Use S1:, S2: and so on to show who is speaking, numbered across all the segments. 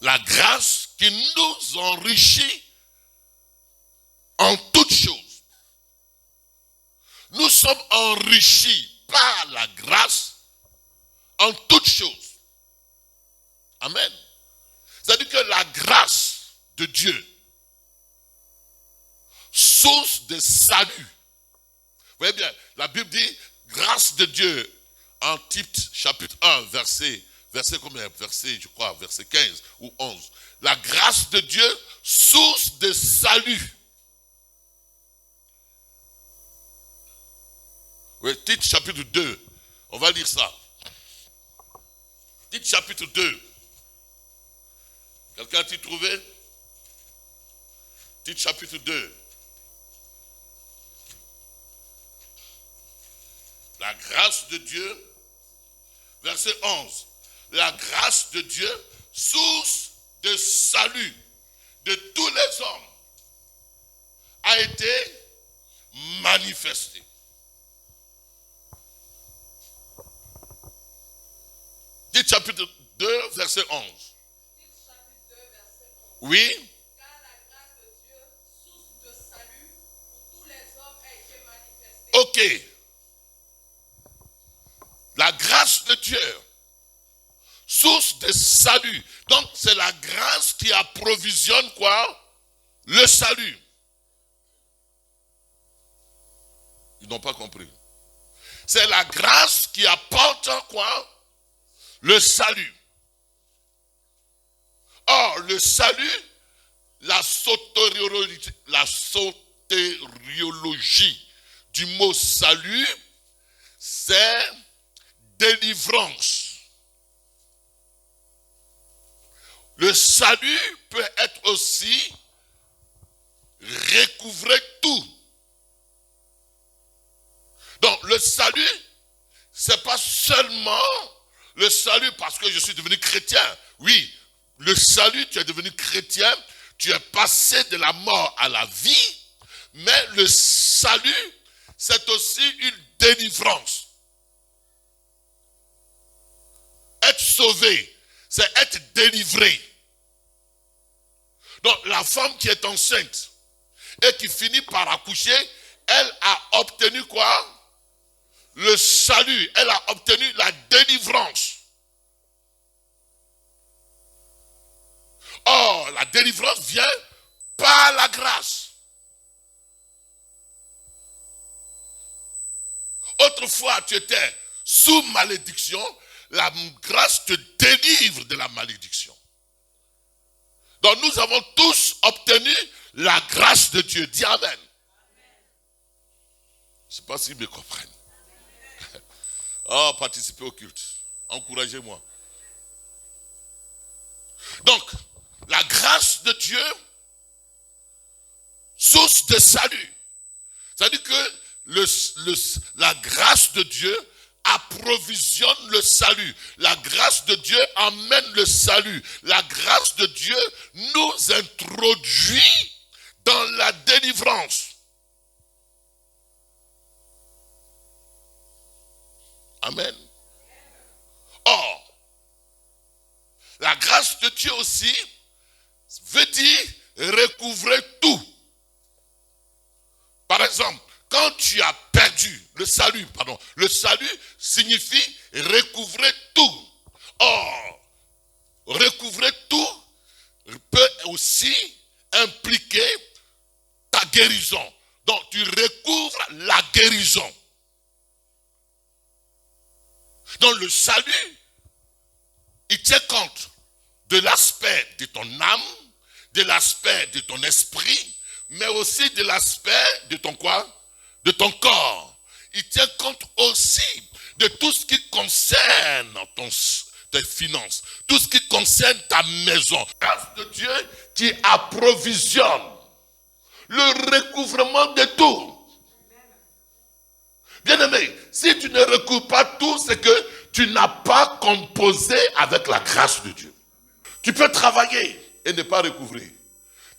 S1: La grâce qui nous enrichit en toutes choses. Nous sommes enrichis par la grâce en toutes choses. Amen. C'est-à-dire que la grâce de Dieu, source de salut. Vous voyez bien, la Bible dit, grâce de Dieu, en Tite, chapitre 1, verset combien? Je crois, verset 15 ou 11. La grâce de Dieu, source de salut. Oui, Tite, chapitre 2. On va lire ça. Tite, chapitre 2. Quelqu'un a-t-il trouvé? Tite, chapitre 2. La grâce de Dieu, verset 11. La grâce de Dieu, source de salut de tous les hommes, a été manifestée. Tite chapitre 2, verset 11. Oui.
S2: Car la grâce de Dieu, source de salut pour tous les hommes, a été manifestée.
S1: Ok. La grâce de Dieu, source de salut. Donc, c'est la grâce qui approvisionne quoi? Le salut. Ils n'ont pas compris. C'est la grâce qui apporte quoi? Le salut. Or, le salut, la sotériologie du mot salut, c'est délivrance. Le salut peut être aussi recouvrer tout. Donc le salut, c'est pas seulement le salut parce que je suis devenu chrétien. Oui, le salut, tu es devenu chrétien, tu es passé de la mort à la vie, mais le salut, c'est aussi une délivrance. Être sauvé, c'est être délivré. Donc la femme qui est enceinte et qui finit par accoucher, elle a obtenu quoi? Le salut, elle a obtenu la délivrance. Or, la délivrance vient par la grâce. Autrefois, tu étais sous malédiction, la grâce te délivre de la malédiction. Donc nous avons tous obtenu la grâce de Dieu. Dis Amen. Amen. Je ne sais pas s'ils me comprennent. Oh, participez au culte. Encouragez-moi. Donc, la grâce de Dieu, source de salut. C'est-à-dire que la grâce de Dieu approvisionne le salut. La grâce de Dieu amène le salut. La grâce de Dieu nous introduit dans la délivrance. Amen. Or, la grâce de Dieu aussi veut dire recouvrer tout. Par exemple, quand tu as perdu le salut signifie recouvrer tout. Or, recouvrer tout peut aussi impliquer ta guérison. Donc, tu recouvres la guérison. Donc, le salut, il tient compte de l'aspect de ton âme, de l'aspect de ton esprit, mais aussi de l'aspect de ton quoi? De ton corps. Il tient compte aussi de tout ce qui concerne tes finances, tout ce qui concerne ta maison. La grâce de Dieu qui approvisionne le recouvrement de tout. Bien-aimé, si tu ne recouvres pas tout, c'est que tu n'as pas composé avec la grâce de Dieu. Tu peux travailler et ne pas recouvrir.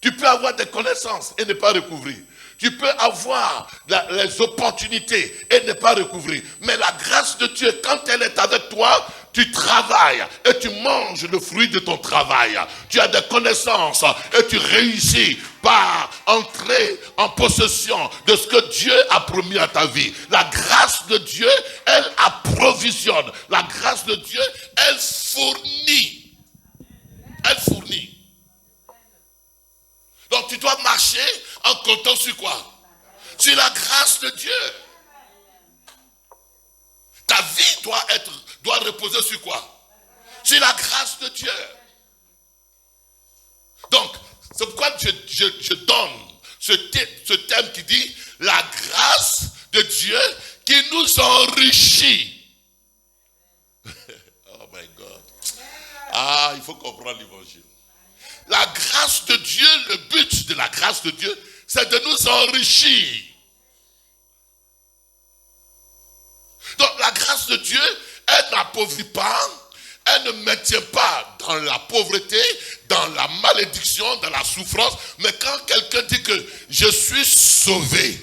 S1: Tu peux avoir des connaissances et ne pas recouvrir. Tu peux avoir les opportunités et ne pas recouvrir. Mais la grâce de Dieu, quand elle est avec toi, tu travailles et tu manges le fruit de ton travail. Tu as des connaissances et tu réussis par entrer en possession de ce que Dieu a promis à ta vie. La grâce de Dieu, elle approvisionne. La grâce de Dieu, elle fournit. Elle fournit. Donc tu dois marcher en comptant sur quoi? Sur la grâce de Dieu. Ta vie doit reposer sur quoi? Sur la grâce de Dieu. Donc, c'est pourquoi je donne ce thème qui dit la grâce de Dieu qui nous enrichit. Oh my God. Ah, il faut comprendre l'évangile. La grâce de Dieu, le but de la grâce de Dieu, c'est de nous enrichir. Donc la grâce de Dieu, elle n'appauvrit pas, elle ne maintient pas dans la pauvreté, dans la malédiction, dans la souffrance. Mais quand quelqu'un dit que je suis sauvé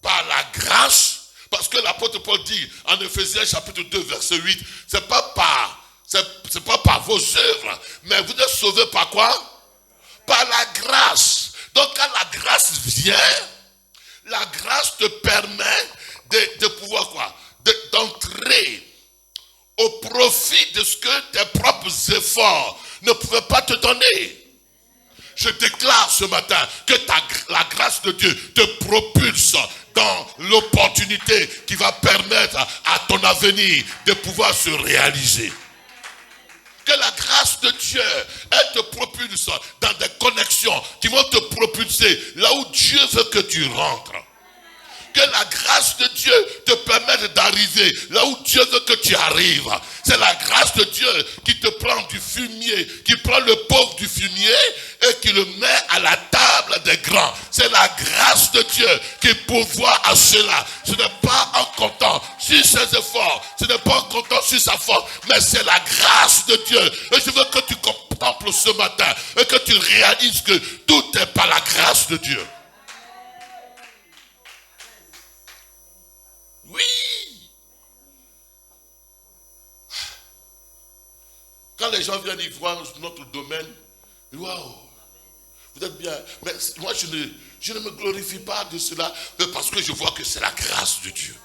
S1: par la grâce, parce que l'apôtre Paul dit en Éphésiens chapitre 2 verset 8, c'est pas par vos œuvres, mais vous êtes sauvés par quoi? Par la grâce. Donc quand la grâce vient, la grâce te permet de pouvoir quoi? D'entrer au profit de ce que tes propres efforts ne pouvaient pas te donner. Je déclare ce matin que la grâce de Dieu te propulse dans l'opportunité qui va permettre à ton avenir de pouvoir se réaliser. Que la grâce de Dieu, elle te propulse dans des connexions qui vont te propulser là où Dieu veut que tu rentres. Que la grâce de Dieu te permette d'arriver là où Dieu veut que tu arrives. C'est la grâce de Dieu qui te prend du fumier, qui prend le pauvre du fumier et qui le met à la table des grands. C'est la grâce de Dieu qui pourvoit à cela. Ce n'est pas en comptant sur ses efforts, ce n'est pas en comptant sur sa force, mais c'est la grâce de Dieu. Et je veux que tu contemples ce matin et que tu réalises que tout est par la grâce de Dieu. Oui. Quand les gens viennent y voir notre domaine, ils disent, waouh, vous êtes bien. Mais moi, je ne me glorifie pas de cela, parce que je vois que c'est la grâce de Dieu.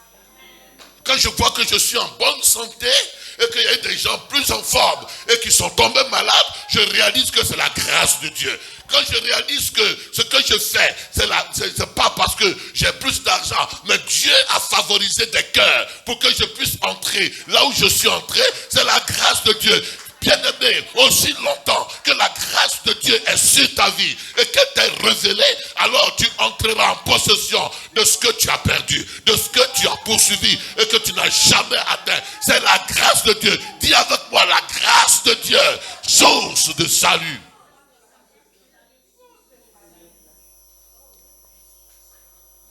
S1: Quand je vois que je suis en bonne santé et qu'il y a des gens plus en forme et qui sont tombés malades, je réalise que c'est la grâce de Dieu. Quand je réalise que ce que je fais, c'est pas parce que j'ai plus d'argent, mais Dieu a favorisé des cœurs pour que je puisse entrer là où je suis entré, c'est la grâce de Dieu. Bien-aimé, aussi longtemps que la grâce de Dieu est sur ta vie et qu'elle t'est révélée, alors tu entreras en possession de ce que tu as perdu, de ce que tu as poursuivi et que tu n'as jamais atteint. C'est la grâce de Dieu. Dis avec moi, la grâce de Dieu, source de salut.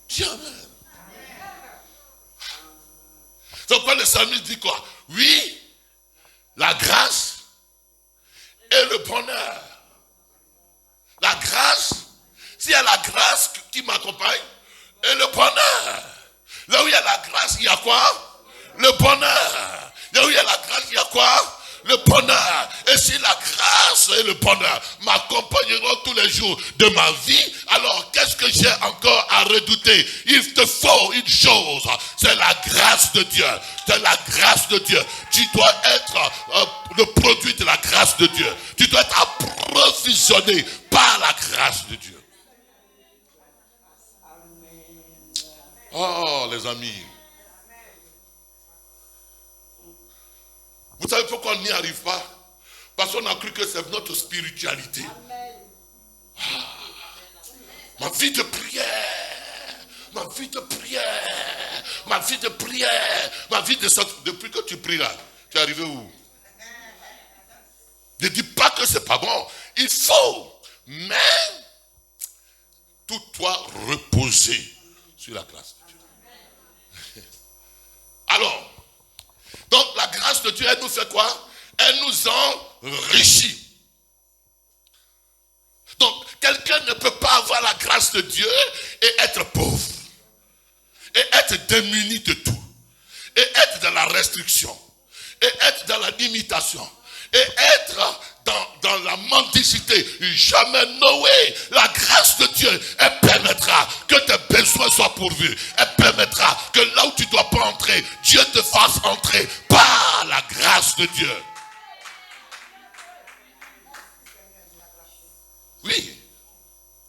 S1: Dis amen. Donc quand le psalmiste dit quoi? Oui, la grâce et le bonheur. La grâce, s'il y a la grâce qui m'accompagne, et le bonheur. Là où il y a la grâce, il y a quoi? Le bonheur. Là où il y a la grâce, il y a quoi? Le bonheur. Et si la grâce et le bonheur m'accompagneront tous les jours de ma vie, alors qu'est-ce que j'ai encore à redouter? Il te faut une chose, c'est la grâce de Dieu. C'est la grâce de Dieu. Tu dois être le produit de la grâce de Dieu. Tu dois être approvisionné par la grâce de Dieu. Oh les amis, vous savez pourquoi on n'y arrive pas? Parce qu'on a cru que c'est notre spiritualité. Ma vie de prière, ma vie de prière, ma vie de prière, ma vie de sanctification. Depuis que tu pries là, tu es arrivé où? Ne dis pas que c'est pas bon. Il faut, mais tout doit reposer sur la grâce de Dieu. Alors, donc la grâce de Dieu, elle nous fait quoi? Elle nous enrichit. Donc quelqu'un ne peut pas avoir la grâce grâce de Dieu et être pauvre. Et être démuni de tout. Et être dans la restriction. Et être dans la limitation. Et être dans la mendicité. Jamais Noé, la grâce de Dieu, elle permettra que tes besoins soient pourvus. Elle permettra que là où tu ne dois pas entrer, Dieu te fasse entrer par la grâce de Dieu. Oui,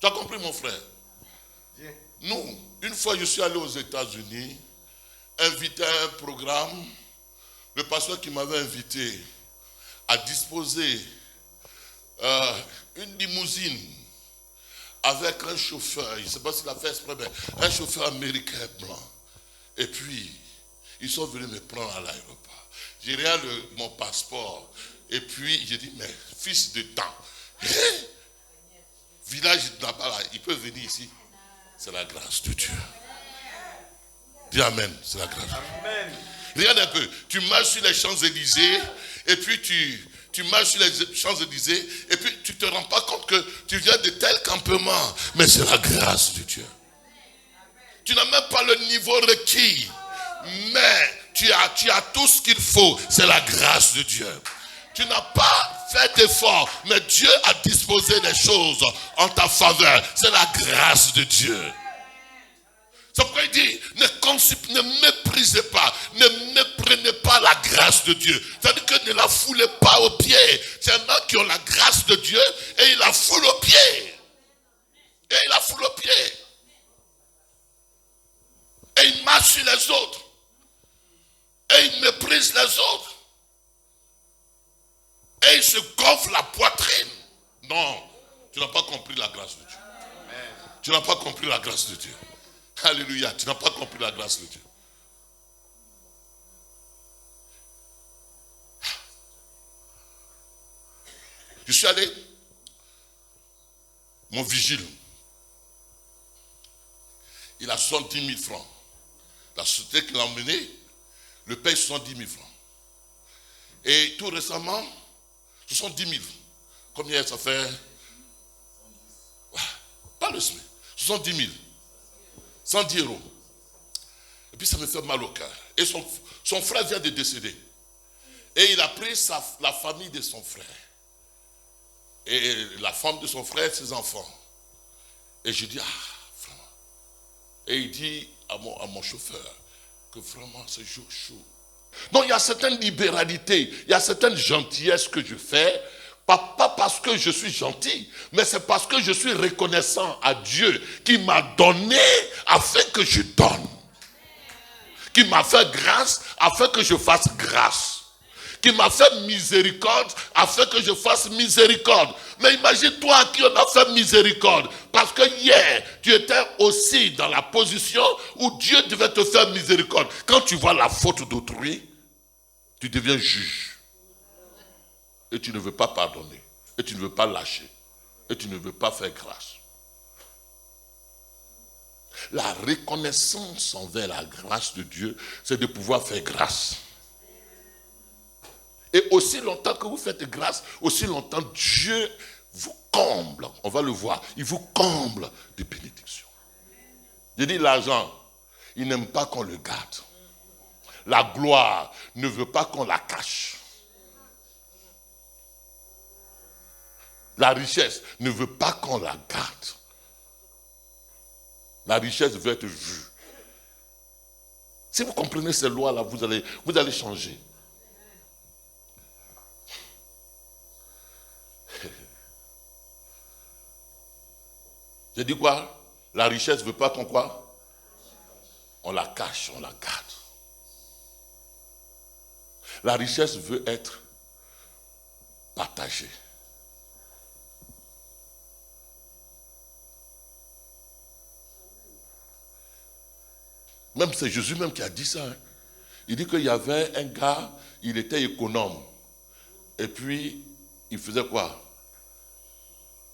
S1: tu as compris mon frère? Nous, une fois je suis allé aux États-Unis, invité à un programme, le pasteur qui m'avait invité a disposé une limousine avec un chauffeur, je ne sais pas s'il a fait exprès, mais un chauffeur américain blanc. Et puis, ils sont venus me prendre à l'aéroport. J'ai regardé mon passeport. Et puis, j'ai dit, mais fils de temps, village là-bas, il peut venir ici. C'est la grâce de Dieu. Dis Amen, c'est la grâce. Amen. Regarde un peu, tu marches sur les Champs-Élysées, et puis tu marches sur les Champs-Élysées, et puis tu ne te rends pas compte que tu viens de tel campement, mais c'est la grâce de Dieu. Tu n'as même pas le niveau requis, mais tu as tout ce qu'il faut, c'est la grâce de Dieu. Tu n'as pas fait d'effort, mais Dieu a disposé des choses en ta faveur. C'est la grâce de Dieu. C'est pourquoi il dit, ne méprisez pas, ne méprenez pas la grâce de Dieu. C'est-à-dire que ne la foulez pas aux pieds. Il y en a qui ont la grâce de Dieu et ils la foulent aux pieds. Et ils la foulent aux pieds. Et ils marchent sur les autres. Et ils méprisent les autres. Et ils se gonflent la poitrine. Non, tu n'as pas compris la grâce de Dieu. Amen. Tu n'as pas compris la grâce de Dieu. Alléluia, tu n'as pas compris la grâce de Dieu. Je suis allé, mon vigile, il a 70 000 francs. La société qui l'a emmené, le paye 70 000 francs. Et tout récemment, 70 000. Combien ça fait? Pas le SMIC. 70 000. 110 euros. Et puis ça me fait mal au cœur. Et son frère vient de décéder. Et il a pris la famille de son frère. Et la femme de son frère, ses enfants. Et je dis, vraiment. Et il dit à mon chauffeur que vraiment c'est chaud. Donc il y a certaines libéralités, il y a certaines gentillesses que je fais, pas parce que je suis gentil, mais c'est parce que je suis reconnaissant à Dieu qui m'a donné afin que je donne. Qui m'a fait grâce afin que je fasse grâce. Qui m'a fait miséricorde afin que je fasse miséricorde. Mais imagine-toi à qui on a fait miséricorde. Parce que hier, tu étais aussi dans la position où Dieu devait te faire miséricorde. Quand tu vois la faute d'autrui, tu deviens juge. Et tu ne veux pas pardonner. Et tu ne veux pas lâcher. Et tu ne veux pas faire grâce. La reconnaissance envers la grâce de Dieu, c'est de pouvoir faire grâce. Et aussi longtemps que vous faites grâce, aussi longtemps Dieu vous comble. On va le voir. Il vous comble de bénédictions. Je dis l'argent, il n'aime pas qu'on le garde. La gloire ne veut pas qu'on la cache. La richesse ne veut pas qu'on la garde. La richesse veut être vue. Si vous comprenez ces lois-là, vous allez changer. J'ai dit quoi? La richesse ne veut pas qu'on quoi? On la cache, on la garde. La richesse veut être partagée. Même c'est Jésus même qui a dit ça. Hein. Il dit qu'il y avait un gars, il était économe. Et puis, il faisait quoi?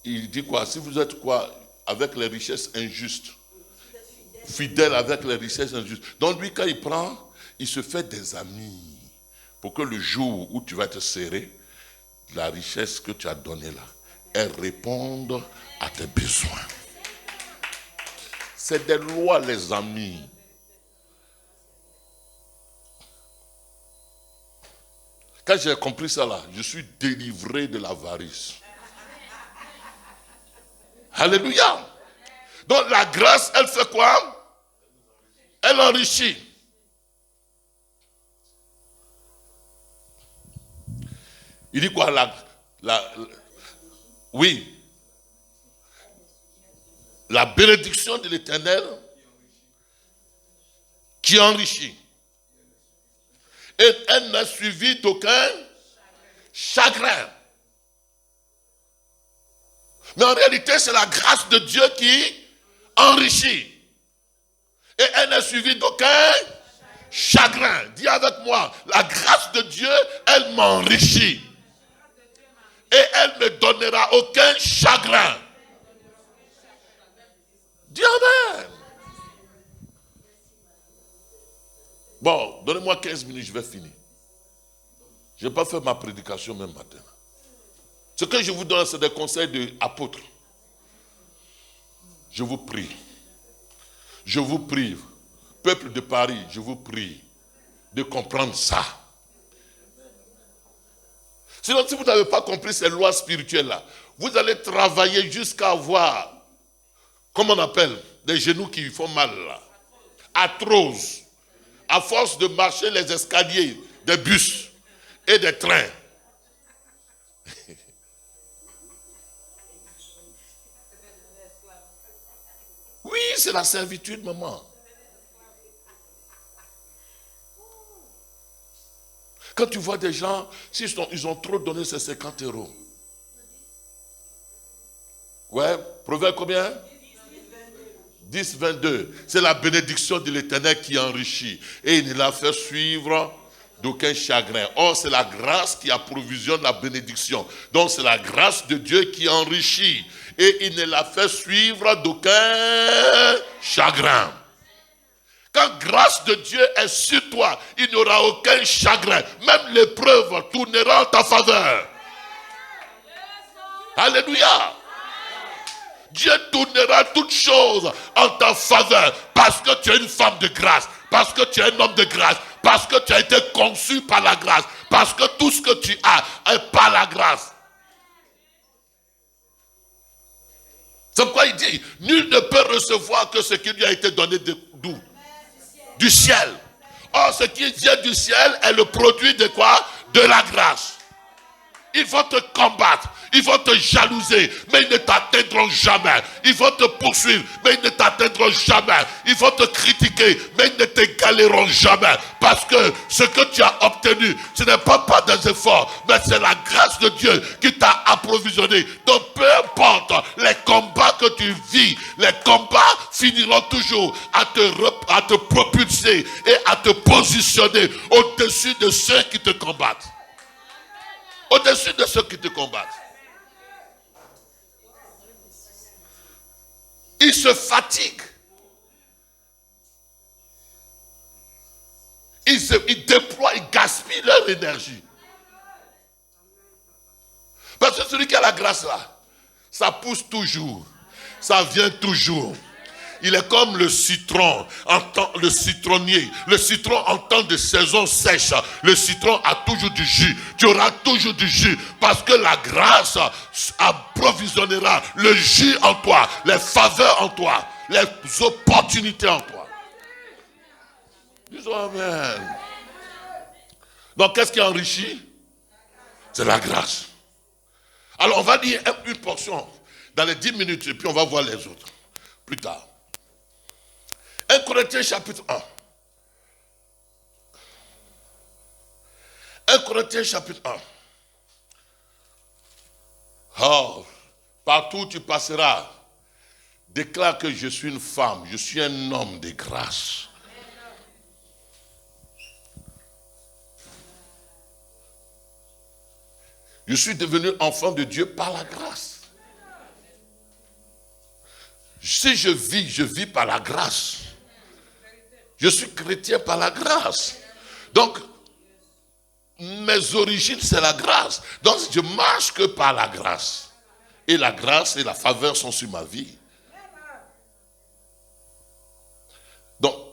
S1: Il dit quoi? Si vous êtes quoi? Avec les richesses injustes. Fidèle avec les richesses injustes. Donc lui, quand il prend, il se fait des amis. Pour que le jour où tu vas te serrer, la richesse que tu as donnée là, elle réponde à tes besoins. C'est des lois, les amis. Quand j'ai compris ça là, je suis délivré de l'avarice. Alléluia. Donc la grâce, elle fait quoi? Elle enrichit. Il dit quoi? Oui. La bénédiction de l'Éternel qui enrichit. Et elle n'a suivi d'aucun chagrin. Mais en réalité, c'est la grâce de Dieu qui enrichit. Et elle n'a suivi d'aucun chagrin. Dis avec moi, la grâce de Dieu, elle m'enrichit. Et elle ne donnera aucun chagrin. Dis amen. Bon, donnez-moi 15 minutes, je vais finir. Je n'ai pas fait ma prédication même matin. Ce que je vous donne, c'est des conseils d'apôtres. Je vous prie. Je vous prie. Peuple de Paris, je vous prie de comprendre ça. Sinon, si vous n'avez pas compris ces lois spirituelles-là, vous allez travailler jusqu'à avoir, comment on appelle, des genoux qui font mal là. Arthrose. À force de marcher les escaliers des bus et des trains. Oui, c'est la servitude, maman. Quand tu vois des gens, ils ont trop donné ces 50 €. Ouais, Proverbe combien? 10, 22. C'est la bénédiction de l'Éternel qui enrichit. Et il ne la fait suivre d'aucun chagrin. Or, c'est la grâce qui approvisionne la bénédiction. Donc, c'est la grâce de Dieu qui enrichit. Et il ne la fait suivre d'aucun chagrin. Quand grâce de Dieu est sur toi, il n'y aura aucun chagrin. Même l'épreuve tournera en ta faveur. Alléluia. Dieu tournera toutes choses en ta faveur parce que tu es une femme de grâce, parce que tu es un homme de grâce, parce que tu as été conçu par la grâce, parce que tout ce que tu as est par la grâce. C'est pourquoi il dit, nul ne peut recevoir que ce qui lui a été donné d'où? Du ciel. Or, ce qui vient du ciel est le produit de quoi? De la grâce. Ils vont te combattre, ils vont te jalouser, mais ils ne t'atteindront jamais. Ils vont te poursuivre, mais ils ne t'atteindront jamais. Ils vont te critiquer, mais ils ne t'égaleront jamais. Parce que ce que tu as obtenu, ce n'est pas par des efforts, mais c'est la grâce de Dieu qui t'a approvisionné. Donc peu importe les combats que tu vis, les combats finiront toujours à te propulser et à te positionner au-dessus de ceux qui te combattent. Au-dessus de ceux qui te combattent. Ils se fatiguent. Ils déploient, ils gaspillent leur énergie. Parce que celui qui a la grâce là, ça pousse toujours. Ça vient toujours. Il est comme le citron, le citronnier. Le citron en temps de saison sèche, le citron a toujours du jus. Tu auras toujours du jus parce que la grâce approvisionnera le jus en toi, les faveurs en toi, les opportunités en toi. Disons amen. Donc qu'est-ce qui enrichit? C'est la grâce. Alors on va lire une portion dans les 10 minutes et puis on va voir les autres plus tard. 1 Corinthiens chapitre 1. 1 Corinthiens chapitre 1. Oh, partout où tu passeras, déclare que je suis une femme, je suis un homme de grâce. Je suis devenu enfant de Dieu par la grâce. Si je vis par la grâce. Je suis chrétien par la grâce. Donc, mes origines, c'est la grâce. Donc, je marche que par la grâce. Et la grâce et la faveur sont sur ma vie.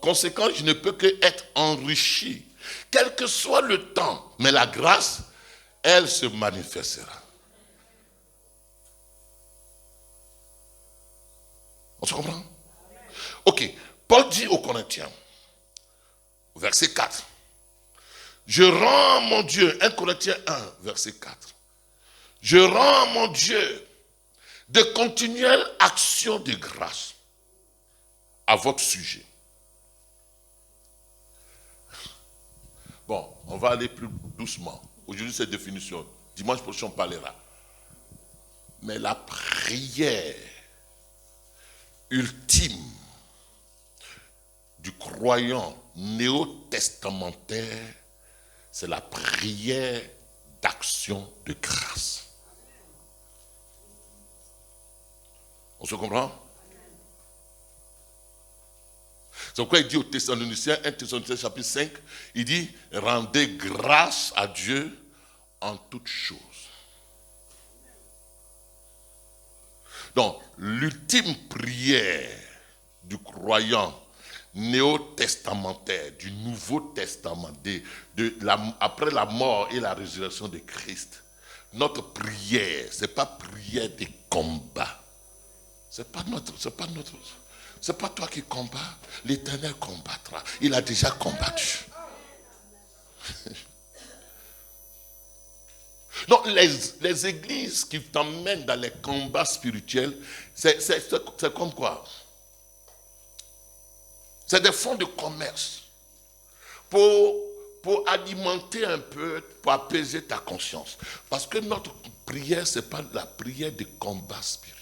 S1: conséquent, je ne peux que être enrichi, quel que soit le temps. Mais la grâce, elle se manifestera. On se comprend? Ok, Paul dit aux Corinthiens, verset 4, je rends mon Dieu, 1 Corinthiens 1, verset 4, je rends mon Dieu de continuelles actions de grâce à votre sujet. Bon, on va aller plus doucement. Aujourd'hui, c'est définition. Dimanche prochain, on parlera. Mais la prière ultime du croyant néo-testamentaire, c'est la prière d'action de grâce. On se comprend? C'est pourquoi il dit aux Thessaloniciens, 1 Thessaloniciens chapitre 5, il dit, rendez grâce à Dieu en toutes choses. Donc, l'ultime prière du croyant néo-testamentaire, du Nouveau Testament, après la mort et la résurrection de Christ, notre prière, ce n'est pas prière de combat. C'est pas toi qui combats, l'Éternel combattra. Il a déjà combattu. Donc les églises qui t'emmènent dans les combats spirituels, c'est comme quoi? C'est des fonds de commerce pour alimenter un peu, pour apaiser ta conscience. Parce que notre prière, ce n'est pas la prière de combat spirituel.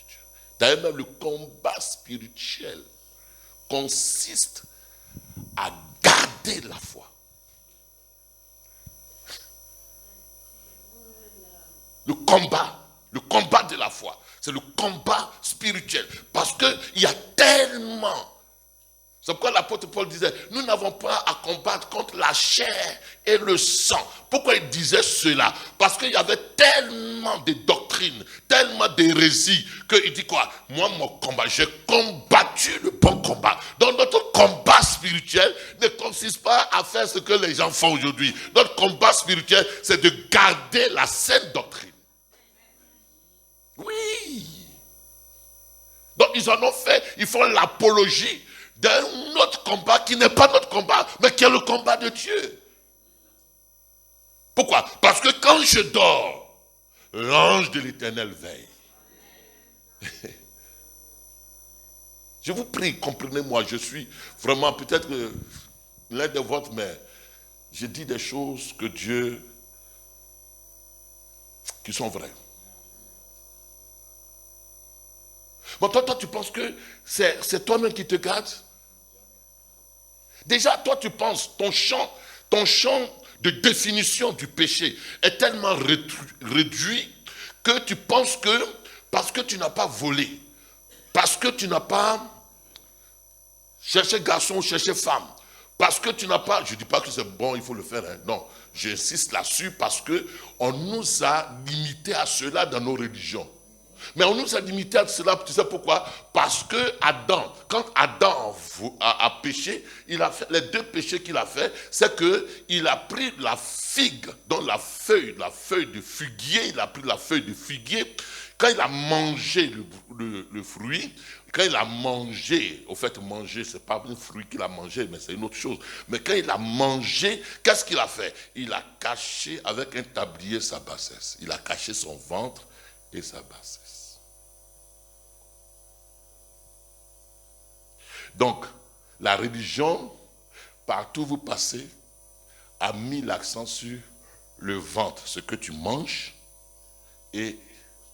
S1: D'ailleurs, même le combat spirituel consiste à garder la foi. Le combat de la foi, c'est le combat spirituel. Parce qu'il y a tellement... C'est pourquoi l'apôtre Paul disait, nous n'avons pas à combattre contre la chair et le sang. Pourquoi il disait cela? Parce qu'il y avait tellement de doctrines, tellement d'hérésies, qu'il dit quoi? Moi, mon combat, j'ai combattu le bon combat. Donc notre combat spirituel ne consiste pas à faire ce que les gens font aujourd'hui. Notre combat spirituel, c'est de garder la saine doctrine. Oui. Donc ils font l'apologie d'un autre combat qui n'est pas notre combat, mais qui est le combat de Dieu. Pourquoi? Parce que quand je dors, l'ange de l'Éternel veille. Je vous prie, comprenez-moi, je suis vraiment peut-être l'un de vôtres, mais je dis des choses que Dieu, qui sont vraies. Bon, toi, tu penses que c'est toi-même qui te garde? Déjà, toi, tu penses, ton champ de définition du péché est tellement réduit que tu penses que parce que tu n'as pas volé, parce que tu n'as pas cherché garçon, cherché femme, parce que tu n'as pas, je ne dis pas que c'est bon, il faut le faire, hein, non, j'insiste là-dessus parce qu'on nous a limités à cela dans nos religions. Mais on nous a limité à cela, tu sais pourquoi? Parce que Adam, quand Adam a péché, il a fait, les deux péchés qu'il a fait, c'est qu'il a pris la figue, donc la feuille de figuier, il a pris la feuille de figuier, quand il a mangé le fruit, quand il a mangé, au fait manger, ce n'est pas un fruit qu'il a mangé, mais c'est une autre chose, mais quand il a mangé, qu'est-ce qu'il a fait? Il a caché avec un tablier sa bassesse, il a caché son ventre et sa bassesse. Donc, la religion, partout où vous passez, a mis l'accent sur le ventre, ce que tu manges, et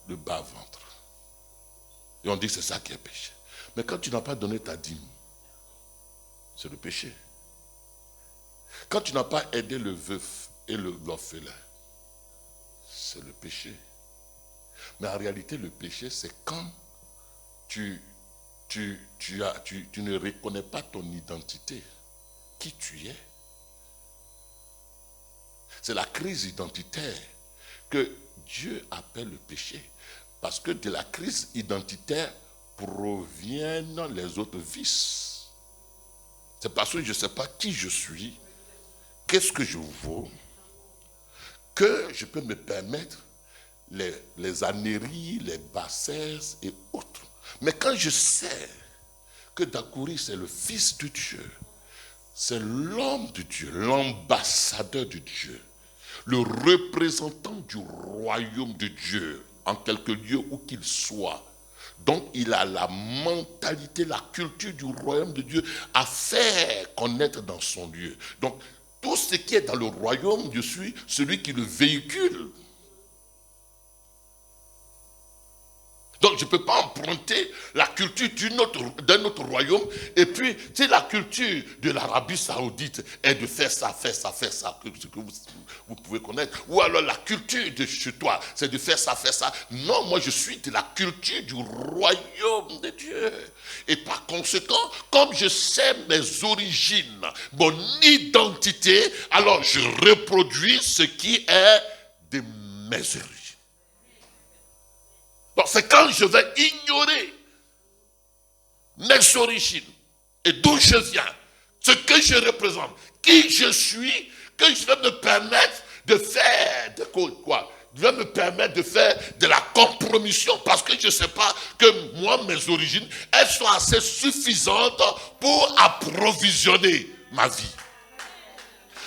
S1: le bas-ventre. Et on dit que c'est ça qui est péché. Mais quand tu n'as pas donné ta dîme, c'est le péché. Quand tu n'as pas aidé le veuf et l'orphelin, c'est le péché. Mais en réalité, le péché, c'est quand tu ne reconnais pas ton identité, qui tu es. C'est la crise identitaire que Dieu appelle le péché. Parce que de la crise identitaire proviennent les autres vices. C'est parce que je ne sais pas qui je suis, qu'est-ce que je vaux, que je peux me permettre les âneries, les bassesses et autres. Mais quand je sais que Dakouri, c'est le Fils de Dieu, c'est l'homme de Dieu, l'ambassadeur de Dieu, le représentant du royaume de Dieu, en quelque lieu où qu'il soit. Donc il a la mentalité, la culture du royaume de Dieu à faire connaître dans son lieu. Donc tout ce qui est dans le royaume, je suis celui qui le véhicule. Donc je ne peux pas emprunter la culture d'un autre royaume. Et puis, tu sais, la culture de l'Arabie Saoudite est de faire ça, ce que vous pouvez connaître. Ou alors la culture de chez toi, c'est de faire ça. Non, moi je suis de la culture du royaume de Dieu. Et par conséquent, comme je sais mes origines, mon identité, alors je reproduis ce qui est de mes origines. Donc c'est quand je vais ignorer mes origines et d'où je viens, ce que je représente, qui je suis, que je vais me permettre de faire de quoi? Je vais me permettre de faire de la compromission parce que je ne sais pas que moi, mes origines, elles sont assez suffisantes pour approvisionner ma vie.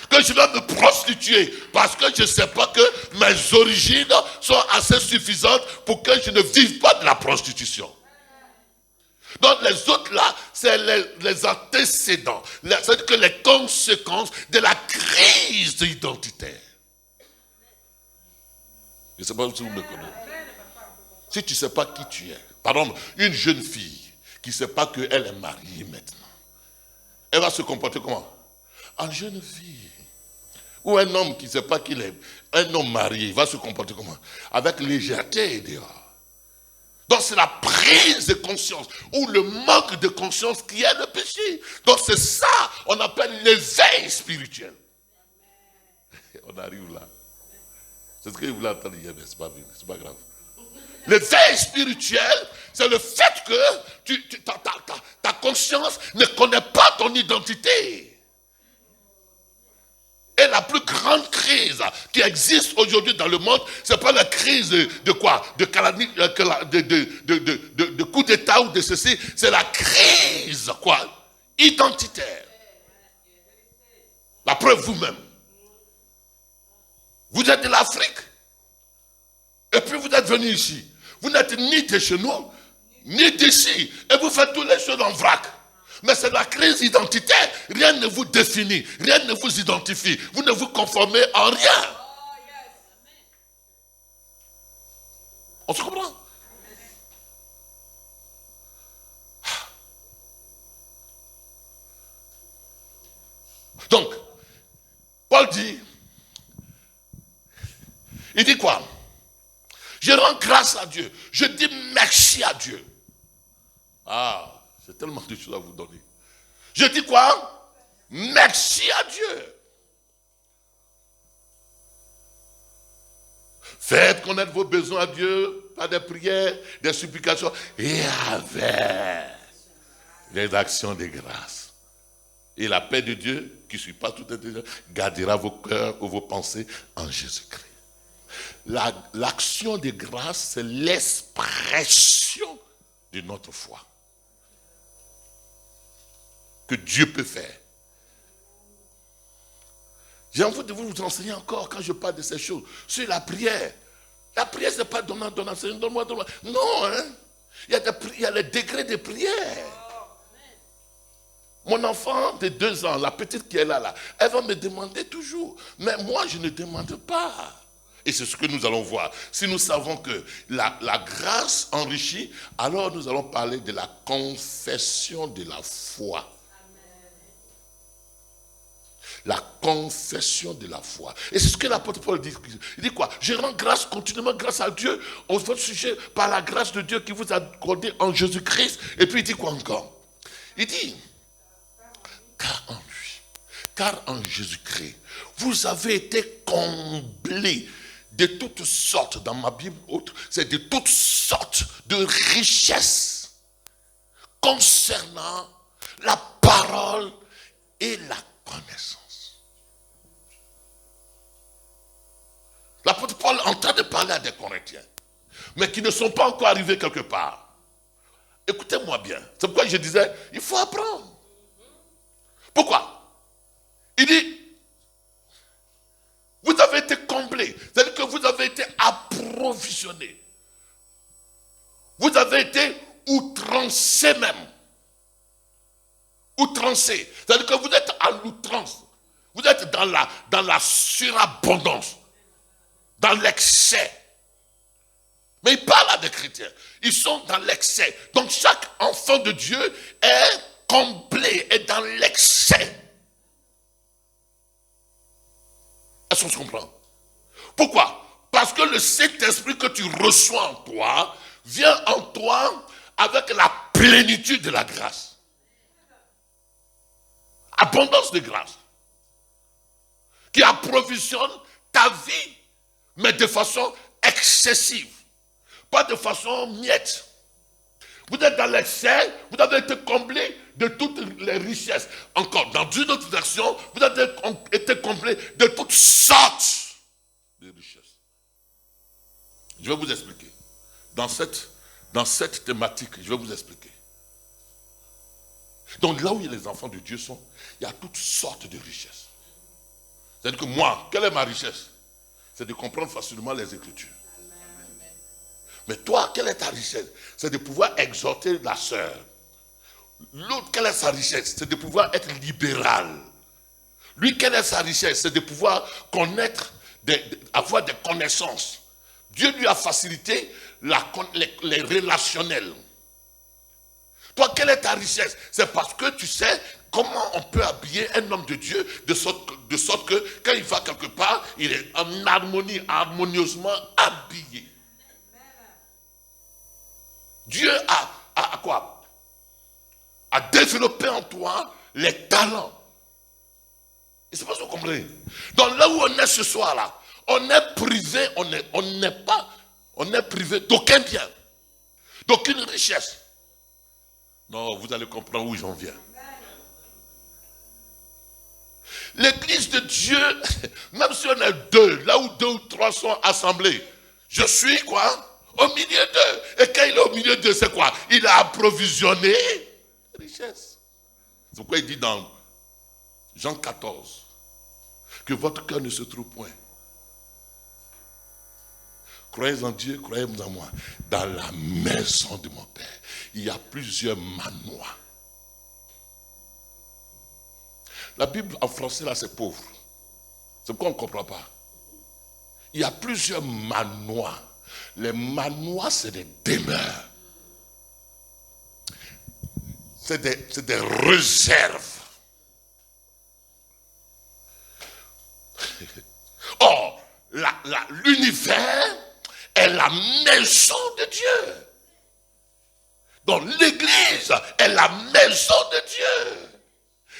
S1: Que je vais me prostituer parce que je ne sais pas que mes origines sont assez suffisantes pour que je ne vive pas de la prostitution. Donc les autres là, c'est les antécédents, c'est-à-dire que les conséquences de la crise identitaire. Je ne sais pas si vous me connaissez. Si tu ne sais pas qui tu es, par exemple, une jeune fille qui ne sait pas qu'elle est mariée maintenant, elle va se comporter comment? En jeune fille. Ou un homme qui ne sait pas qu'il est un homme marié, il va se comporter comment? Avec légèreté dehors. Donc c'est la prise de conscience ou le manque de conscience qui est le péché. Donc c'est ça on appelle l'éveil spirituel. On arrive là. C'est ce que vous voulez entendre hier, mais c'est pas grave. L'éveil spirituel, c'est le fait que ta conscience ne connaît pas ton identité. Et la plus grande crise qui existe aujourd'hui dans le monde, ce n'est pas la crise de quoi? De coup d'État ou de ceci. C'est la crise, quoi? Identitaire. La preuve vous-même. Vous êtes de l'Afrique. Et puis vous êtes venu ici. Vous n'êtes ni de chez nous, ni d'ici. Et vous faites toutes les choses en vrac. Mais c'est la crise identitaire. Rien ne vous définit. Rien ne vous identifie. Vous ne vous conformez en rien. On se comprend? Donc, Paul dit, il dit quoi? Je rends grâce à Dieu. Je dis merci à Dieu. Ah, j'ai tellement de choses à vous donner. Je dis quoi? Merci à Dieu. Faites connaître vos besoins à Dieu par des prières, des supplications et avec les actions de grâce. Et la paix de Dieu, qui ne suit pas toute intelligence, gardera vos cœurs ou vos pensées en Jésus-Christ. L'action de grâce, c'est l'expression de notre foi. Que Dieu peut faire. J'ai envie de vous enseigner encore quand je parle de ces choses. Sur la prière. La prière, ce n'est pas donner, donne-moi. Non, hein. Il y a les degrés de prière. Mon enfant de 2 ans, la petite qui est là, elle va me demander toujours. Mais moi, je ne demande pas. Et c'est ce que nous allons voir. Si nous savons que la grâce enrichit, alors nous allons parler de la confession de la foi. La confession de la foi. Et c'est ce que l'apôtre Paul dit. Il dit quoi? Je rends grâce continuellement grâce à Dieu au votre sujet par la grâce de Dieu qui vous a accordé en Jésus-Christ. Et puis il dit quoi encore? Il dit, car en Jésus-Christ, vous avez été comblés de toutes sortes, dans ma Bible autre, c'est de toutes sortes de richesses concernant la parole et la connaissance. L'apôtre Paul est en train de parler à des Corinthiens, mais qui ne sont pas encore arrivés quelque part. Écoutez-moi bien. C'est pourquoi je disais, il faut apprendre. Pourquoi? Il dit, vous avez été comblés. C'est-à-dire que vous avez été approvisionnés. Vous avez été outrancés même. Outrancés. C'est-à-dire que vous êtes en outrance. Vous êtes dans la surabondance. Dans l'excès. Mais il parle à des chrétiens. Ils sont dans l'excès. Donc chaque enfant de Dieu est complet, est dans l'excès. Est-ce qu'on se comprend? Pourquoi? Parce que le Saint-Esprit que tu reçois en toi vient en toi avec la plénitude de la grâce. Abondance de grâce. Qui approvisionne ta vie, mais de façon excessive. Pas de façon miette. Vous êtes dans l'excès, vous avez été comblé de toutes les richesses. Encore, dans une autre version, vous avez été comblé de toutes sortes de richesses. Je vais vous expliquer. Dans cette thématique, je vais vous expliquer. Donc là où les enfants de Dieu sont, il y a toutes sortes de richesses. C'est-à-dire que moi, quelle est ma richesse? C'est de comprendre facilement les Écritures. Mais toi, quelle est ta richesse? C'est de pouvoir exhorter la sœur. L'autre, quelle est sa richesse? C'est de pouvoir être libéral. Lui, quelle est sa richesse? C'est de pouvoir connaître, avoir des connaissances. Dieu lui a facilité les relationnels. Toi, quelle est ta richesse? C'est parce que tu sais comment on peut habiller un homme de Dieu de sorte que quand il va quelque part, il est en harmonie, harmonieusement habillé. Dieu a quoi? A développé en toi les talents. Et c'est pas ce que vous comprenez. Donc là où on est ce soir-là, on est privé, on est privé d'aucun bien, d'aucune richesse. Non, vous allez comprendre où j'en viens. L'église de Dieu, même si on est deux, là où 2 ou 3 sont assemblés, je suis quoi? Au milieu d'eux. Et quand il est au milieu d'eux, c'est quoi? Il a approvisionné richesse. C'est pourquoi il dit dans Jean 14 que votre cœur ne se trouve point. Croyez en Dieu, croyez en moi. Dans la maison de mon Père, il y a plusieurs manoirs. La Bible en français là, c'est pauvre. C'est pourquoi on ne comprend pas. Il y a plusieurs manoirs. Les manoirs, c'est des demeures. C'est des réserves. Or, l'univers est la maison de Dieu. Donc l'église est la maison de Dieu.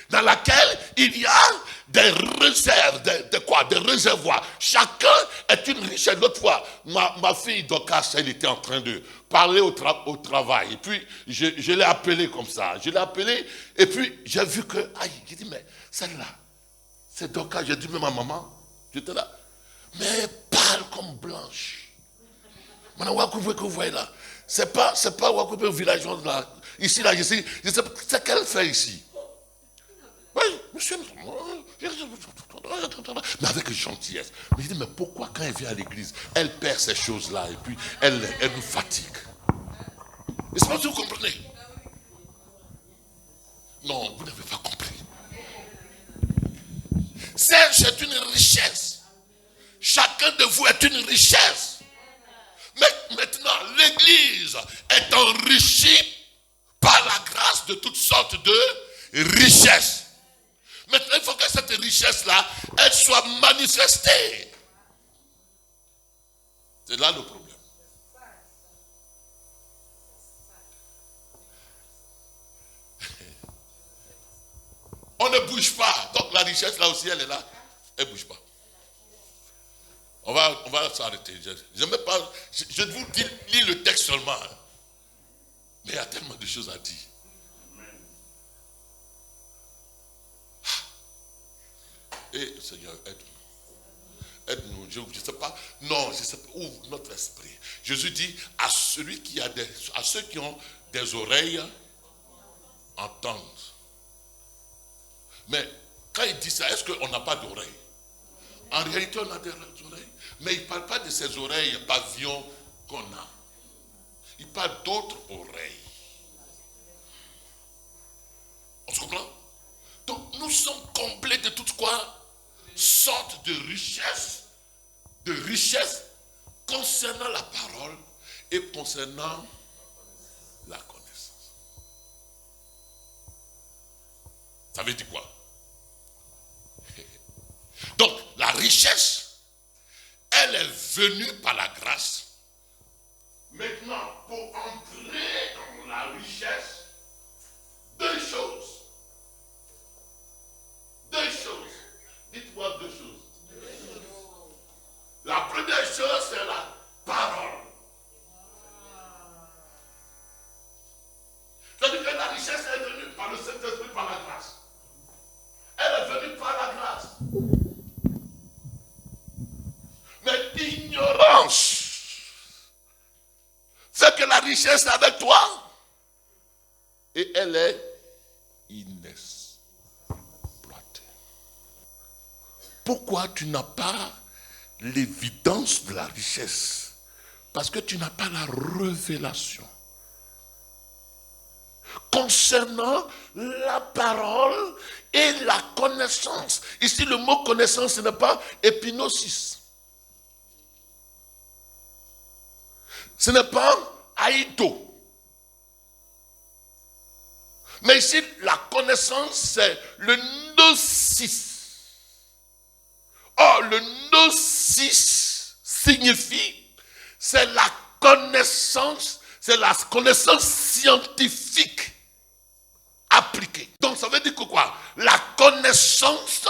S1: Dans laquelle il y a des réserves, des réservoirs. Chacun est une richesse. L'autre fois, ma fille Docas, elle était en train de parler au travail. Et puis, je l'ai appelée comme ça. Je l'ai appelée, et puis j'ai vu que, j'ai dit, mais celle-là, c'est Docas. J'ai dit, mais ma maman, j'étais là. Mais elle parle comme blanche. Maintenant, Wakoubé que vous voyez là, c'est pas Wakoubé villageois là. Ici, là, je sais c'est qu'elle fait ici. Oui, monsieur, mais avec gentillesse. Mais je dis, mais pourquoi quand elle vient à l'église, elle perd ces choses-là et puis elle nous fatigue? Est-ce que vous comprenez? Non, vous n'avez pas compris. C'est une richesse. Chacun de vous est une richesse. Mais maintenant, l'église est enrichie par la grâce de toutes sortes de richesses. Maintenant, il faut que cette richesse-là, elle soit manifestée. C'est là le problème. On ne bouge pas. Donc la richesse, là aussi, elle est là. Elle ne bouge pas. On va s'arrêter. Je vous dis, lis le texte seulement. Mais il y a tellement de choses à dire. Et Seigneur, aide-nous. Aide-nous. Je ne sais pas. Non, je sais pas. Ouvre notre esprit. Jésus dit à celui qui a à ceux qui ont des oreilles, entendent. Mais quand il dit ça, est-ce qu'on n'a pas d'oreilles? En réalité, on a des oreilles. Mais il ne parle pas de ces oreilles pavillons qu'on a. Il parle d'autres oreilles. On se comprend? Donc nous sommes comblés de toutes quoi? Sorte de richesse concernant la parole et concernant la connaissance. Ça veut dire quoi? Donc la richesse, elle est venue par la grâce. Maintenant, pour entrer dans la richesse, deux choses. Deux choses. Dites-moi deux choses. La première chose, c'est la parole. C'est-à-dire que la richesse est venue par le Saint-Esprit, par la grâce. Elle est venue par la grâce. Mais l'ignorance fait que la richesse est avec toi et elle est inexploitée. Pourquoi tu n'as pas l'évidence de la richesse? Parce que tu n'as pas la révélation concernant la parole et la connaissance. Ici, le mot connaissance, ce n'est pas épinosis. Ce n'est pas aïdo. Mais ici, la connaissance, c'est le gnosis. Or, le gnosis signifie, c'est la connaissance scientifique appliquée. Donc, ça veut dire que quoi? La connaissance,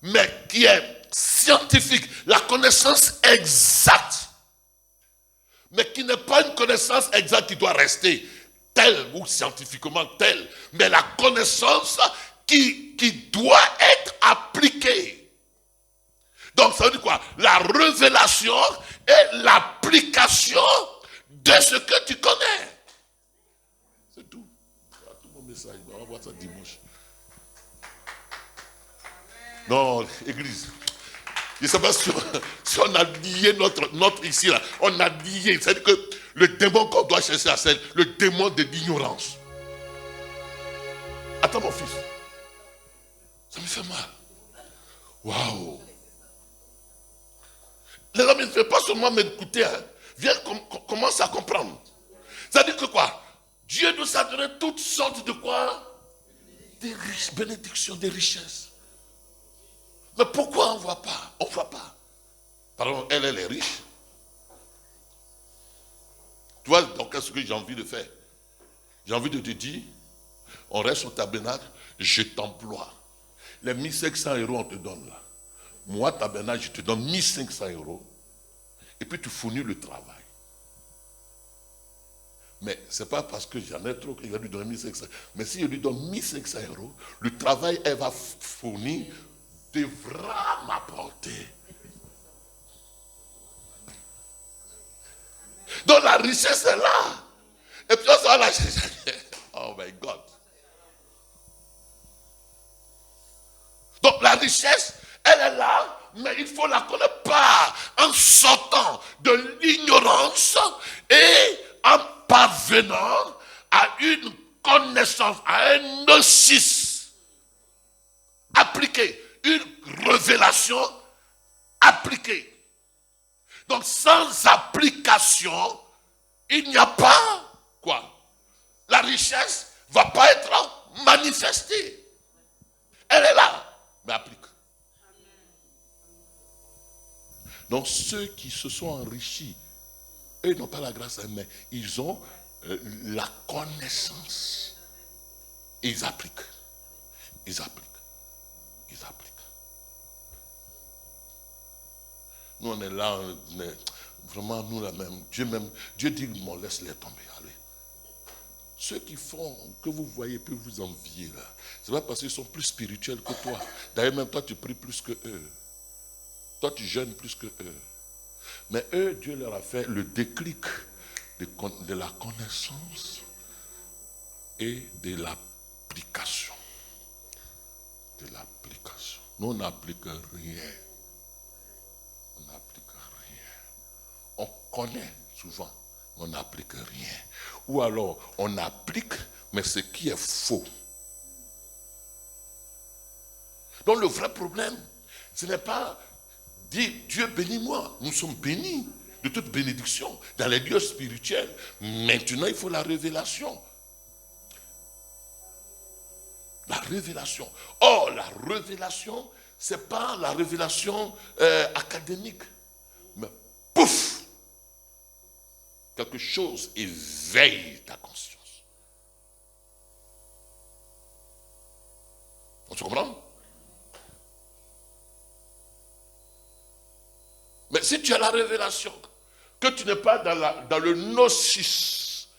S1: mais qui est scientifique, la connaissance exacte, mais qui n'est pas une connaissance exacte qui doit rester telle ou scientifiquement telle, mais la connaissance qui doit être appliquée. Donc ça veut dire quoi? La révélation et l'application de ce que tu connais. C'est tout. C'est tout mon message. On va voir ça dimanche. Non, église. Je ne sais pas si on a lié notre ici, là. On a lié. C'est-à-dire que le démon qu'on doit chercher, c'est le démon de l'ignorance. Attends mon fils. Ça me fait mal. Waouh. Les hommes, il ne fait pas seulement m'écouter. Hein. Viens, commence à comprendre. C'est-à-dire que quoi? Dieu nous a donné toutes sortes de quoi? Des bénédictions, des richesses. Mais pourquoi on ne voit pas? On ne voit pas. Pardon, elle est riche. Tu vois, donc qu'est-ce que j'ai envie de faire? J'ai envie de te dire, on reste au tabernacle, je t'emploie. Les 1500 € on te donne là. Moi, tabernacle, je te donne 1500 €. Et puis tu fournis le travail. Mais ce n'est pas parce que j'en ai trop qu'il va lui donner 1500. Mais si je lui donne 1500 €, le travail qu'elle va fournir devra m'apporter. Donc la richesse est là. Et puis on va la chercher. Oh my God. Donc la richesse, elle est là, mais il faut la connaître pas en sortant de l'ignorance et en parvenant à une connaissance, à un gnosis appliqué, une révélation appliquée. Donc sans application, il n'y a pas quoi? La richesse ne va pas être manifestée. Elle est là, mais applique. Donc ceux qui se sont enrichis, eux n'ont pas la grâce, mais ils ont la connaissance. Et ils appliquent. Ils appliquent. Ils appliquent. Nous on est là, vraiment nous là même. Dieu dit, bon, laisse-les tomber, allez. Ceux qui font, que vous voyez, peuvent vous envier là. C'est pas parce qu'ils sont plus spirituels que toi. D'ailleurs, même toi, tu pries plus que eux. Toi, tu jeûnes plus que eux. Mais eux, Dieu leur a fait le déclic de la connaissance et de l'application. De l'application. Nous, on n'applique rien. On n'applique rien. On connaît souvent, mais on n'applique rien. Ou alors, on applique, mais ce qui est faux. Donc, le vrai problème, ce n'est pas dire Dieu bénis-moi. Nous sommes bénis de toute bénédiction dans les lieux spirituels. Maintenant, il faut la révélation. La révélation. Or, la révélation, ce n'est pas la révélation académique. Mais pouf! Quelque chose éveille ta conscience. On se comprend? Mais si tu as la révélation, que tu n'es pas dans le gnosis,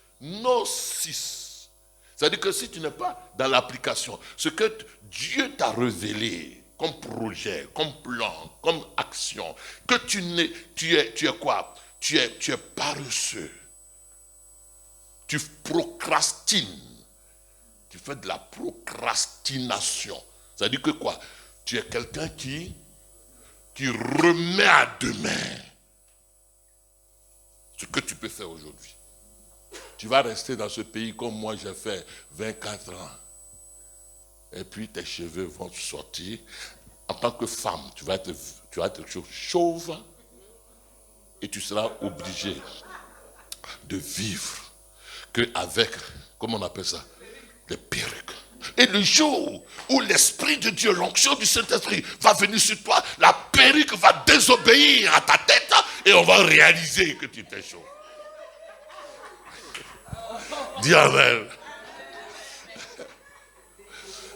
S1: c'est-à-dire que si tu n'es pas dans l'application, ce que Dieu t'a révélé comme projet, comme plan, comme action, que tu es quoi? Tu es paresseux. Tu procrastines. Tu fais de la procrastination. C'est-à-dire que quoi? Tu es quelqu'un qui remet à demain ce que tu peux faire aujourd'hui. Tu vas rester dans ce pays comme moi j'ai fait 24 ans. Et puis tes cheveux vont sortir. En tant que femme, tu vas être chauve et tu seras obligé de vivre qu'avec, comment on appelle ça, des perruques. Et le jour où l'Esprit de Dieu, l'onction du Saint-Esprit va venir sur toi, la perruque va désobéir à ta tête et on va réaliser que tu t'es chaud. Dis Amen.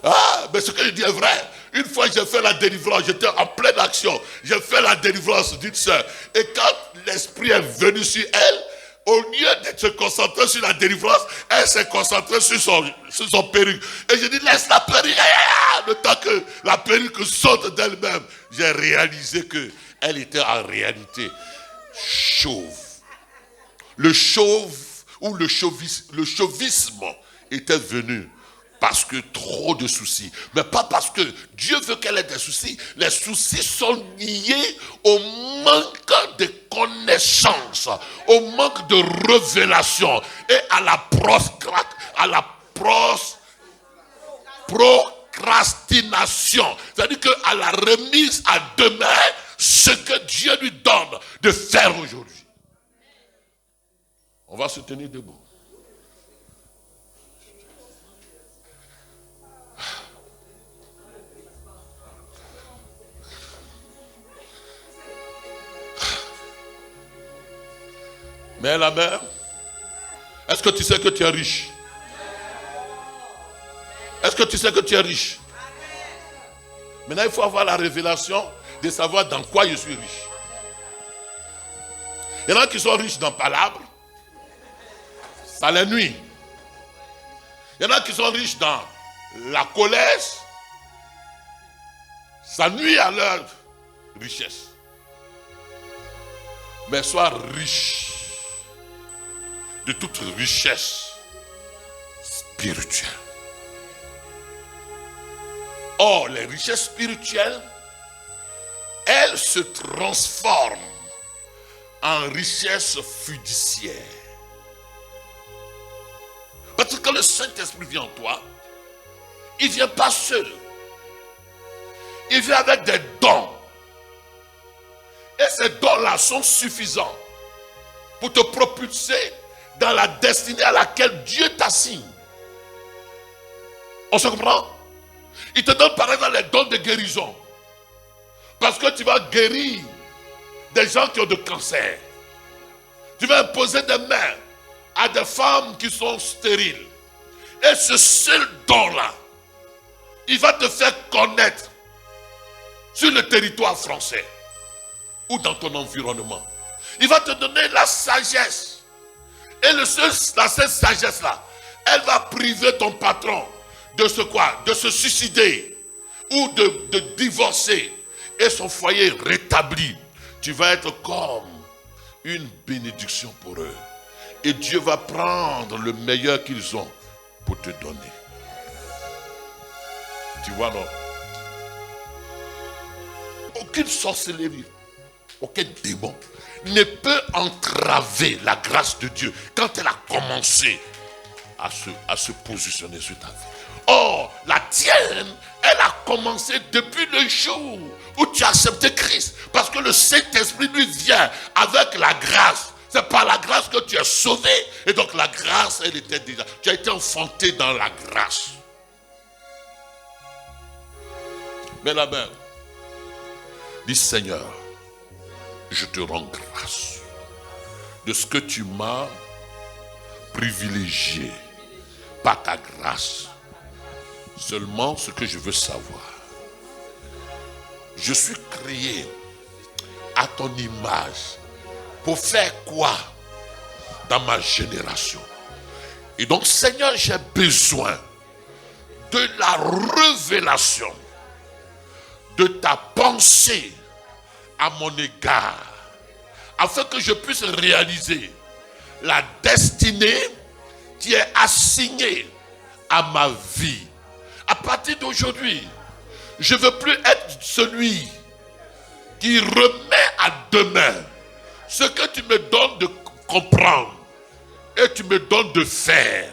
S1: Ah, mais ce que je dis est vrai. Une fois j'ai fait la délivrance, j'étais en pleine action. J'ai fait la délivrance d'une sœur. Et quand l'Esprit est venu sur elle, au lieu de se concentrer sur la délivrance, elle s'est concentrée sur son perruque. Et je dis, laisse la perruque. Le temps que la perruque saute d'elle-même, j'ai réalisé qu'elle était en réalité chauve. Le chauve ou le chauvisme était venu parce que trop de soucis. Mais pas parce que Dieu veut qu'elle ait des soucis. Les soucis sont liés au manque de connaissance, au manque de révélation et à la procrastination. C'est-à-dire qu'à la remise à demain, ce que Dieu lui donne de faire aujourd'hui. On va se tenir debout. Mais la mère, est-ce que tu sais que tu es riche? Est-ce que tu sais que tu es riche? Maintenant, il faut avoir la révélation de savoir dans quoi je suis riche. Il y en a qui sont riches dans palabres, ça les nuit. Il y en a qui sont riches dans la colère, ça nuit à leur richesse. Mais sois riche de toute richesse spirituelle. Or, les richesses spirituelles, elles se transforment en richesse fiduciaire. Parce que quand le Saint-Esprit vient en toi, il ne vient pas seul. Il vient avec des dons. Et ces dons-là sont suffisants pour te propulser dans la destinée à laquelle Dieu t'assigne. On se comprend? Il te donne par exemple les dons de guérison. Parce que tu vas guérir des gens qui ont de cancer. Tu vas imposer des mains à des femmes qui sont stériles. Et ce seul don-là, il va te faire connaître sur le territoire français ou dans ton environnement. Il va te donner la sagesse. Et la seule sagesse-là, Elle va priver ton patron de ce quoi? De se suicider ou de divorcer. Et son foyer rétabli. Tu vas être comme une bénédiction pour eux. Et Dieu va prendre le meilleur qu'ils ont pour te donner. Tu vois, non? Aucune sorcellerie, aucun démon ne peut entraver la grâce de Dieu quand elle a commencé à se positionner sur ta vie. Or, la tienne, elle a commencé depuis le jour où tu as accepté Christ. Parce que le Saint-Esprit lui vient avec la grâce. C'est par la grâce que tu es sauvé. Et donc la grâce, elle était déjà... Tu as été enfanté dans la grâce. Mais la main, dis Seigneur, je te rends grâce de ce que tu m'as privilégié par ta grâce. Seulement ce que je veux savoir. Je suis créé à ton image pour faire quoi dans ma génération? Et donc Seigneur, j'ai besoin de la révélation de ta pensée à mon égard, afin que je puisse réaliser la destinée qui est assignée à ma vie. À partir d'aujourd'hui, je ne veux plus être celui qui remet à demain ce que tu me donnes de comprendre et tu me donnes de faire.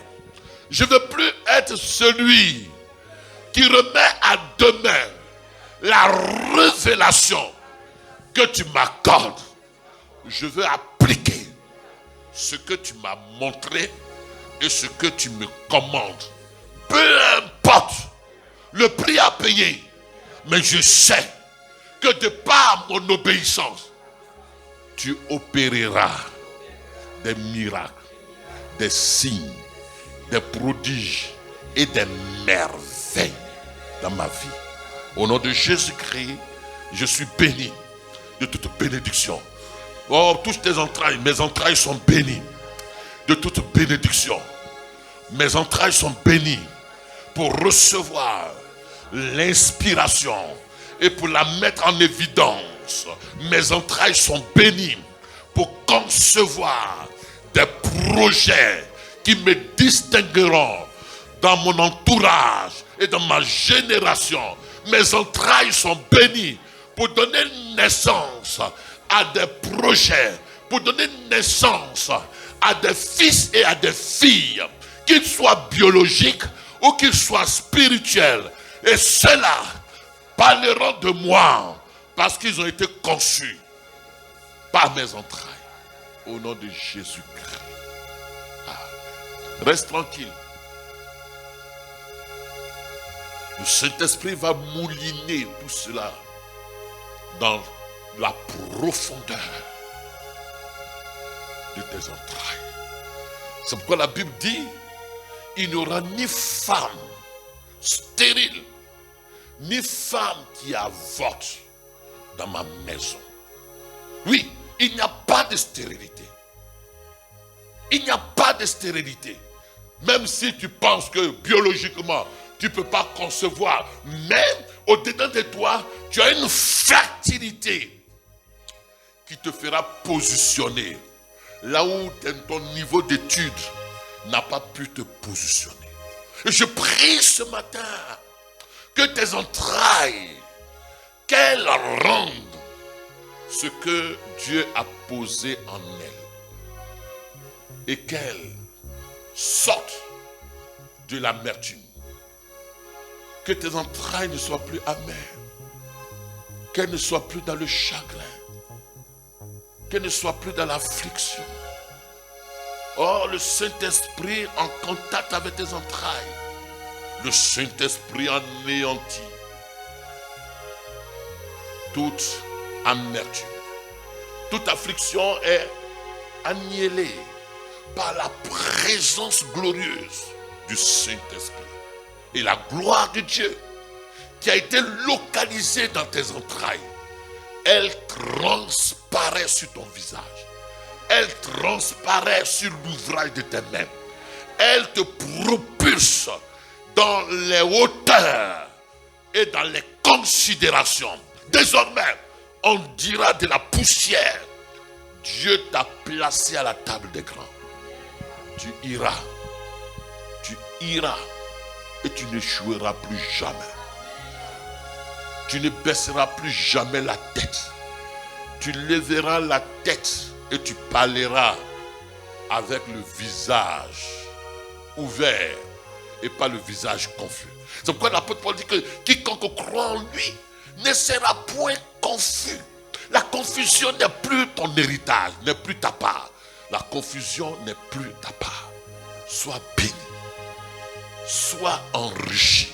S1: Je ne veux plus être celui qui remet à demain la révélation que tu m'accordes. Je veux appliquer ce que tu m'as montré et ce que tu me commandes. Peu importe le prix à payer, mais je sais que de par mon obéissance, tu opéreras des miracles, des signes, des prodiges et des merveilles dans ma vie. Au nom de Jésus-Christ, je suis béni de toute bénédiction. Oh, toutes tes entrailles, mes entrailles sont bénies de toute bénédiction. Mes entrailles sont bénies pour recevoir l'inspiration et pour la mettre en évidence. Mes entrailles sont bénies pour concevoir des projets qui me distingueront dans mon entourage et dans ma génération. Mes entrailles sont bénies pour donner naissance à des projets, pour donner naissance à des fils et à des filles, qu'ils soient biologiques ou qu'ils soient spirituels. Et ceux-là parleront de moi parce qu'ils ont été conçus par mes entrailles. Au nom de Jésus-Christ. Reste tranquille. Le Saint-Esprit va mouliner tout cela dans la profondeur de tes entrailles. C'est pourquoi la Bible dit, il n'y aura ni femme stérile, ni femme qui avorte dans ma maison. Oui, il n'y a pas de stérilité. Il n'y a pas de stérilité. Même si tu penses que biologiquement, tu ne peux pas concevoir, même au-dedans de toi, tu as une fertilité qui te fera positionner là où ton niveau d'étude n'a pas pu te positionner. Et je prie ce matin que tes entrailles, qu'elles rendent ce que Dieu a posé en elles et qu'elles sortent de l'amertume. Que tes entrailles ne soient plus amères, qu'elles ne soient plus dans le chagrin, qu'elles ne soient plus dans l'affliction. Oh, le Saint-Esprit en contact avec tes entrailles, le Saint-Esprit anéantit toute amertume. Toute affliction est annihilée par la présence glorieuse du Saint-Esprit. Et la gloire de Dieu qui a été localisée dans tes entrailles, elle transparaît sur ton visage. Elle transparaît sur l'ouvrage de tes mains. Elle te propulse dans les hauteurs et dans les considérations. Désormais, on dira de la poussière, Dieu t'a placé à la table des grands. Tu iras et tu n'échoueras plus jamais. Tu ne baisseras plus jamais la tête. Tu lèveras la tête et tu parleras avec le visage ouvert et pas le visage confus. C'est pourquoi l'apôtre Paul dit que quiconque croit en lui ne sera point confus. La confusion n'est plus ton héritage, n'est plus ta part. La confusion n'est plus ta part. Sois béni, sois enrichi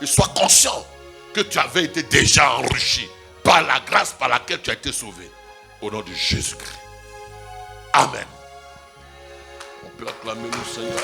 S1: et sois conscient que tu avais été déjà enrichi par la grâce par laquelle tu as été sauvé. Au nom de Jésus-Christ. Amen. On peut acclamer le Seigneur.